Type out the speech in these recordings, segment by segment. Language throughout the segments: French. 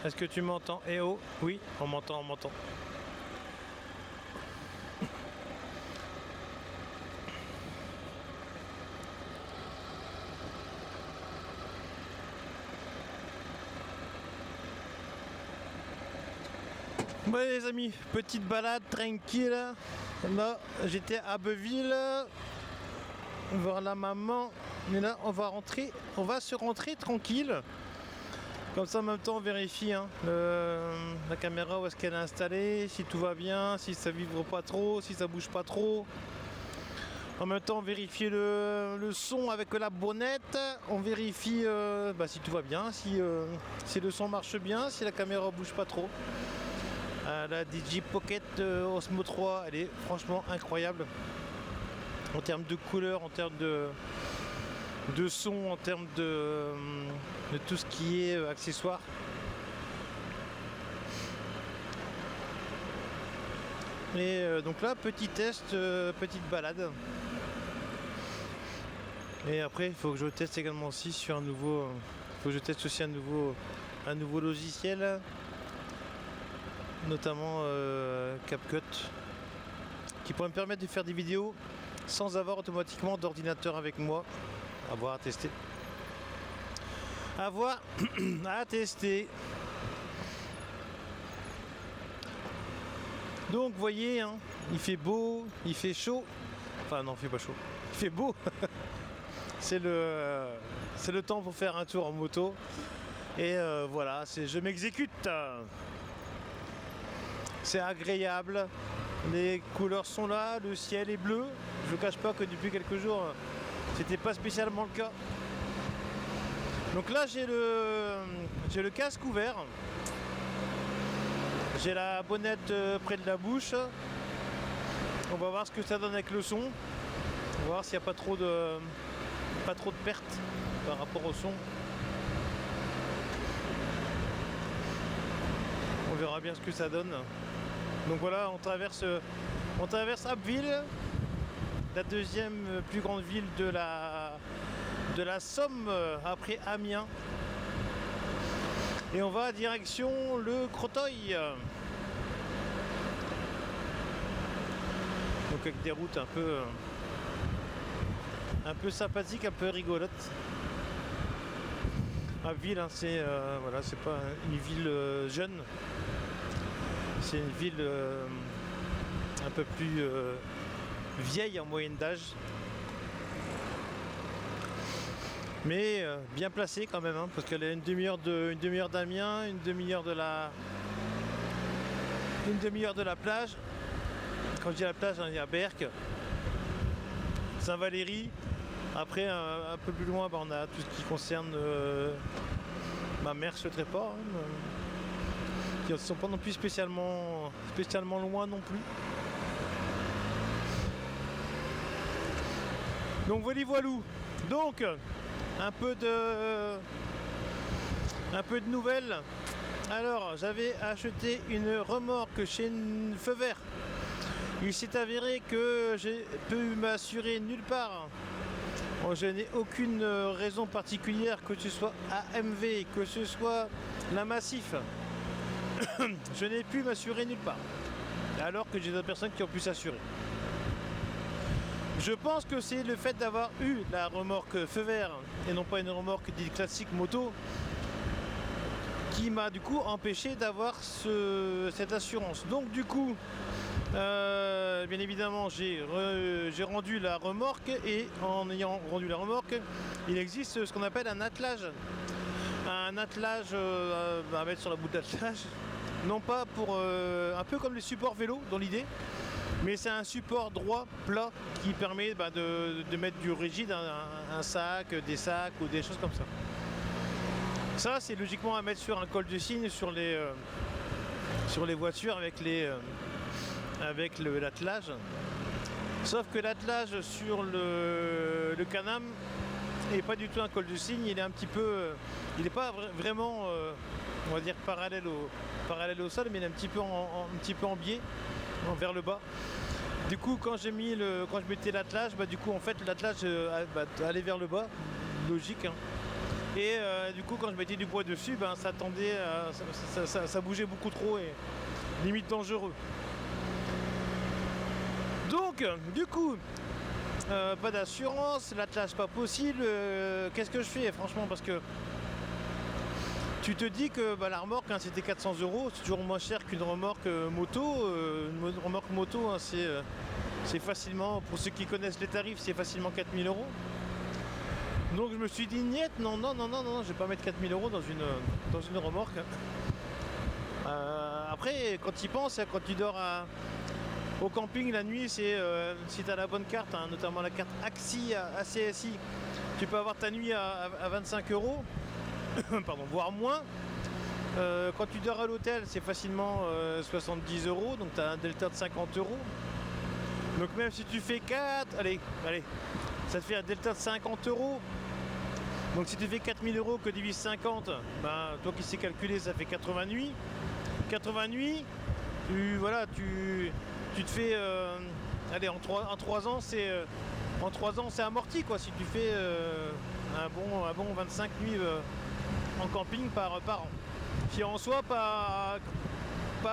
Est-ce que tu m'entends? Eh oh, oui, on m'entend, on m'entend. Bon les amis, petite balade tranquille. Là, j'étais à Abbeville voir la maman. Mais là, on va se rentrer tranquille. Comme ça, en même temps, on vérifie la caméra où est-ce qu'elle est installée, si tout va bien, si ça vibre pas trop, si ça bouge pas trop. En même temps, on vérifie le son avec la bonnette. On vérifie si tout va bien, si le son marche bien, si la caméra bouge pas trop. La DJ Pocket Osmo 3, elle est franchement incroyable en termes de couleur, en termes de son, en termes de tout ce qui est accessoire. Et donc là, petit test, petite balade. Et après, il faut que je teste également aussi sur un nouveau. Il faut que je teste aussi un nouveau logiciel, notamment CapCut, qui pourrait me permettre de faire des vidéos sans avoir automatiquement d'ordinateur avec moi. À voir, à tester. À voir, à tester. Donc, vous voyez, il fait beau, il fait chaud. Enfin, non, il fait pas chaud. Il fait beau. C'est le temps pour faire un tour en moto. Et voilà, je m'exécute. C'est agréable. Les couleurs sont là, le ciel est bleu. Je ne vous cache pas que depuis quelques jours, c'était pas spécialement le cas. Donc là, j'ai le casque ouvert. J'ai la bonnette près de la bouche. On va voir ce que ça donne avec le son. On va voir s'il n'y a pas trop de pertes par rapport au son. On verra bien ce que ça donne. Donc voilà, on traverse Abbeville, la deuxième plus grande ville de la Somme après Amiens. Et on va direction le Crotoy. Donc avec des routes un peu sympathiques, un peu rigolotes. Abbeville, c'est pas une ville jeune. C'est une ville un peu plus vieille en moyenne d'âge, mais bien placée quand même, parce qu'elle est une demi-heure d'Amiens, une demi-heure de la plage. Quand je dis la plage, il y a Berck, Saint-Valery. Après, un peu plus loin, on a tout ce qui concerne ma mère se Tréport. Qui ne sont pas non plus spécialement loin non plus. Donc voilou. Donc un peu de nouvelles. Alors j'avais acheté une remorque chez Feu Vert. Il s'est avéré que j'ai pu m'assurer nulle part. Bon, je n'ai aucune raison particulière, que ce soit AMV, que ce soit la Massif. Je n'ai pu m'assurer nulle part, alors que j'ai d'autres personnes qui ont pu s'assurer. Je pense que c'est le fait d'avoir eu la remorque Feu Vert et non pas une remorque dite classique moto qui m'a du coup empêché d'avoir cette assurance. Donc du coup, bien évidemment, j'ai rendu la remorque, et en ayant rendu la remorque, il existe ce qu'on appelle un attelage. Un attelage à mettre sur la bout d'attelage. Non pas pour un peu comme les supports vélo dans l'idée, mais c'est un support droit plat qui permet de mettre du rigide, un sac, des sacs ou des choses comme ça. Ça c'est logiquement à mettre sur un col de cygne sur les voitures avec l'attelage. Sauf que l'attelage sur le Can-Am n'est pas du tout un col de cygne, il est un petit peu, il n'est pas vraiment on va dire parallèle au sol, mais il est un petit peu en biais vers le bas. Du coup, quand je mettais l'attelage, du coup en fait l'attelage allait vers le bas, logique. Et du coup, quand je mettais du poids dessus, ben, ça tendait, ça bougeait beaucoup trop et limite dangereux. Donc, du coup, pas d'assurance, l'attelage pas possible. Qu'est-ce que je fais franchement, parce que tu te dis que bah, la remorque, hein, c'était 400 €, c'est toujours moins cher qu'une remorque moto. Une remorque moto, hein, c'est facilement, pour ceux qui connaissent les tarifs, c'est facilement 4000 €. Donc je me suis dit, niet, non, je vais pas mettre 4000 € dans une remorque. Après, quand tu y penses, quand tu dors au camping la nuit, c'est si tu as la bonne carte, hein, notamment la carte ACSI, tu peux avoir ta nuit à 25 €, pardon, voire moins. Quand tu dors à l'hôtel, c'est facilement 70 €, donc tu as un delta de 50 €. Donc même si tu fais 4, allez, ça te fait un delta de 50 €. Donc si tu fais 4000 € que divise 50, ben, toi qui sais calculer, ça fait 80 nuits. 80 nuits, tu te fais... allez, en 3 ans, c'est amorti, quoi, si tu fais un bon 25 nuits en camping par an. Qui en soi, pas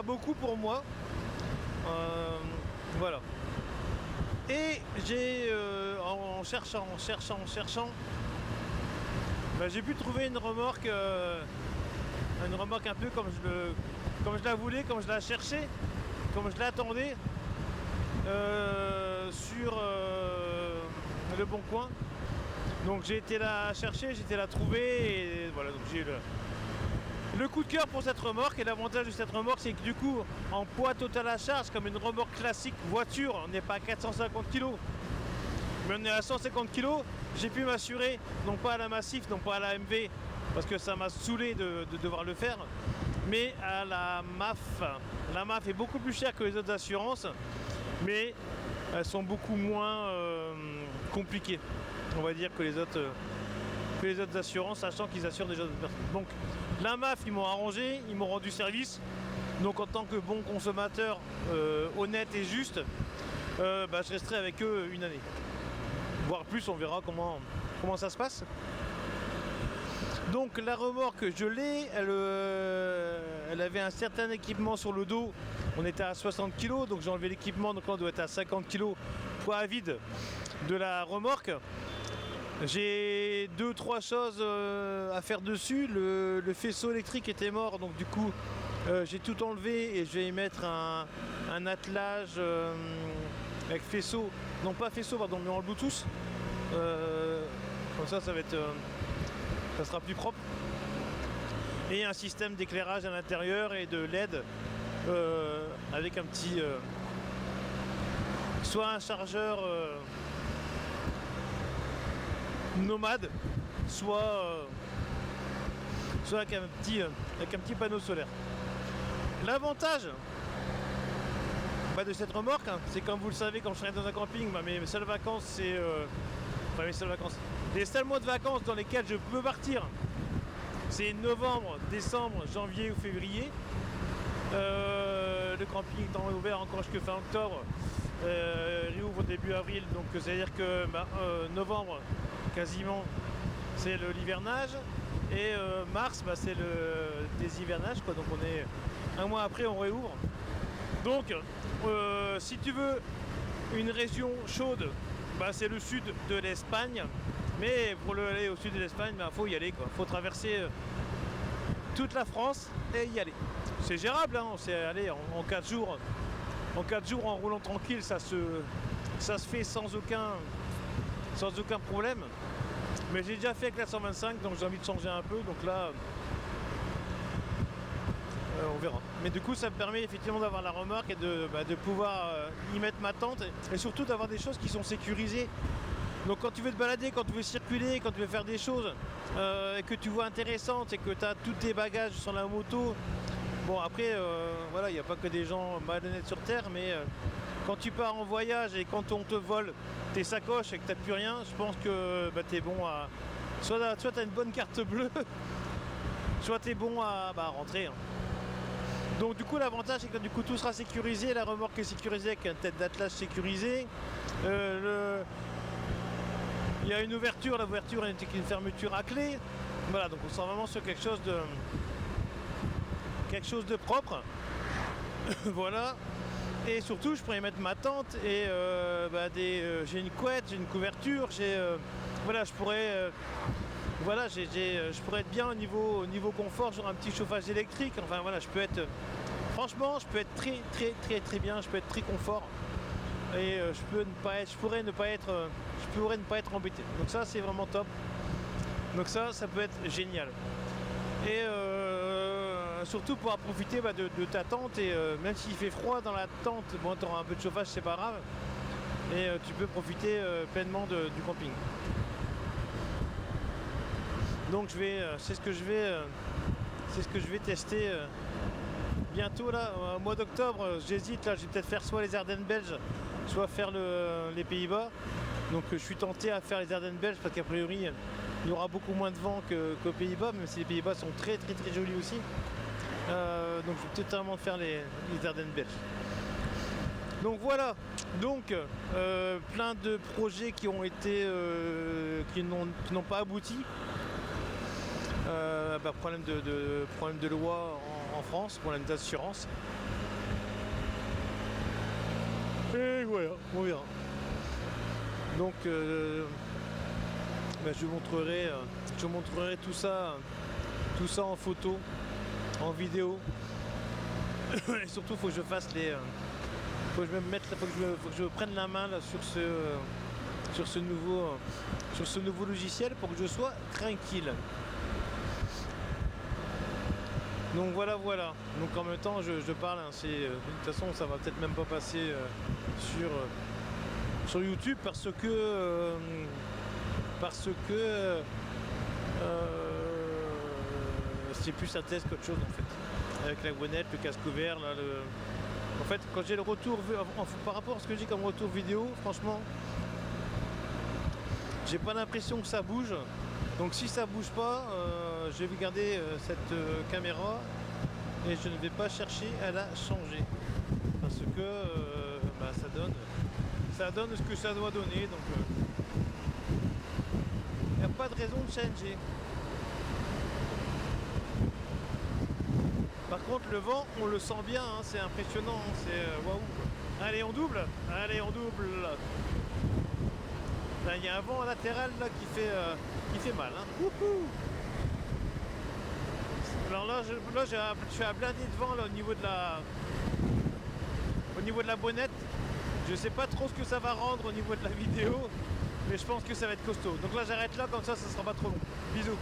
beaucoup pour moi. Voilà. Et j'ai, en cherchant, bah, j'ai pu trouver une remorque un peu comme je la voulais, comme je la cherchais, comme je l'attendais, sur le Bon Coin. Donc j'ai été la chercher, j'ai été la trouver, et voilà, donc j'ai eu le coup de cœur pour cette remorque. Et l'avantage de cette remorque, c'est que du coup, en poids total à charge, comme une remorque classique voiture, on n'est pas à 450 kg, mais on est à 150 kg. J'ai pu m'assurer, non pas à la Massif, non pas à la MV, parce que ça m'a saoulé de devoir le faire, mais à la MAF. La MAF est beaucoup plus chère que les autres assurances, mais elles sont beaucoup moins compliquées, on va dire, que les autres assurances, sachant qu'ils assurent déjà d'autres personnes. Donc la MAF, ils m'ont arrangé, ils m'ont rendu service. Donc en tant que bon consommateur honnête et juste, bah, je resterai avec eux une année. Voire plus, on verra comment ça se passe. Donc la remorque, je l'ai, elle avait un certain équipement sur le dos. On était à 60 kg, donc j'ai enlevé l'équipement, donc là on doit être à 50 kg poids à vide de la remorque. J'ai 2-3 choses à faire dessus. Le faisceau électrique était mort, donc du coup j'ai tout enlevé et je vais y mettre un attelage avec faisceau, non pas faisceau, pardon, mais en Bluetooth. Comme ça, ça sera plus propre. Et un système d'éclairage à l'intérieur et de LED avec un petit, soit un chargeur nomade, soit avec un petit panneau solaire. L'avantage de cette remorque, hein, c'est, comme vous le savez, quand je serai dans un camping, bah, mes seules vacances, c'est les seuls mois de vacances dans lesquels je peux partir, c'est novembre, décembre, janvier ou février. Le camping étant ouvert encore jusqu'à fin octobre, réouvre début avril, donc c'est à dire que novembre quasiment c'est l'hivernage, et mars c'est le déshivernage, quoi. Donc on est un mois après, on réouvre. Donc si tu veux une région chaude, c'est le sud de l'Espagne. Mais pour aller au sud de l'Espagne, faut y aller, quoi. Faut traverser toute la France et y aller. C'est gérable, hein. C'est aller en 4 jours. En 4 jours, en roulant tranquille, ça se fait sans aucun problème. Mais j'ai déjà fait avec la 125, donc j'ai envie de changer un peu. Donc là, on verra. Mais du coup, ça me permet effectivement d'avoir la remorque et de pouvoir y mettre ma tente, et surtout d'avoir des choses qui sont sécurisées. Donc quand tu veux te balader, quand tu veux circuler, quand tu veux faire des choses et que tu vois intéressantes, et que tu as tous tes bagages sur la moto. Bon, après, voilà, il n'y a pas que des gens malhonnêtes sur Terre, mais quand tu pars en voyage et quand on te vole tes sacoches et que tu n'as plus rien, je pense que tu es bon à... Soit tu as une bonne carte bleue, soit tu es bon à rentrer, hein. Donc du coup, l'avantage, c'est que du coup tout sera sécurisé, la remorque est sécurisée avec une tête d'attelage sécurisée. Il y a une ouverture, l'ouverture est une fermeture à clé. Voilà, donc on sera vraiment sur quelque chose de propre. Voilà. Et surtout, je pourrais y mettre ma tente et j'ai une couette, j'ai une couverture, voilà, je pourrais je pourrais être bien au niveau confort, genre un petit chauffage électrique. Enfin voilà, franchement, je peux être très bien, je peux être très confort et je pourrais ne pas être embêté. Donc ça, c'est vraiment top. Donc ça peut être génial. Et surtout pour profiter de ta tente et même s'il fait froid dans la tente, bon, tu auras un peu de chauffage, c'est pas grave. Et tu peux profiter pleinement du camping. Donc c'est ce que je vais tester bientôt là, au mois d'octobre. J'hésite là, je vais peut-être faire soit les Ardennes belges, soit faire les Pays-Bas. Donc je suis tenté à faire les Ardennes belges parce qu'a priori il y aura beaucoup moins de vent qu'aux Pays-Bas, même si les Pays-Bas sont très jolis aussi. Donc je vais totalement faire les Ardennes belges. Donc voilà, donc plein de projets qui ont été qui n'ont pas abouti. Problème de loi en France, problème d'assurance. Et voilà, on verra. Donc je vous montrerai tout ça en photo, en vidéo. Et surtout, faut que je fasse faut que je prenne la main là, sur ce nouveau logiciel pour que je sois tranquille. Donc voilà. Donc en même temps, je parle. Hein, de toute façon, ça va peut-être même pas passer sur YouTube parce que c'est plus un test qu'autre chose en fait. Avec la bonnette, le casque ouvert, là, en fait, quand j'ai le retour par rapport à ce que j'ai comme retour vidéo, franchement, j'ai pas l'impression que ça bouge. Donc si ça bouge pas, je vais garder cette caméra et je ne vais pas chercher à la changer parce que ça donne ce que ça doit donner. Donc il n'y a pas de raison de changer. Par contre, le vent, on le sent bien, hein, c'est impressionnant, hein, c'est waouh. Allez, on double. Là, il y a un vent latéral là qui fait mal. Hein. Wouhou. Alors là, je suis à blindé de vent là, au niveau de la bonnette. Je sais pas trop ce que ça va rendre au niveau de la vidéo, mais je pense que ça va être costaud. Donc là, j'arrête là, comme ça sera pas trop long. Bisous.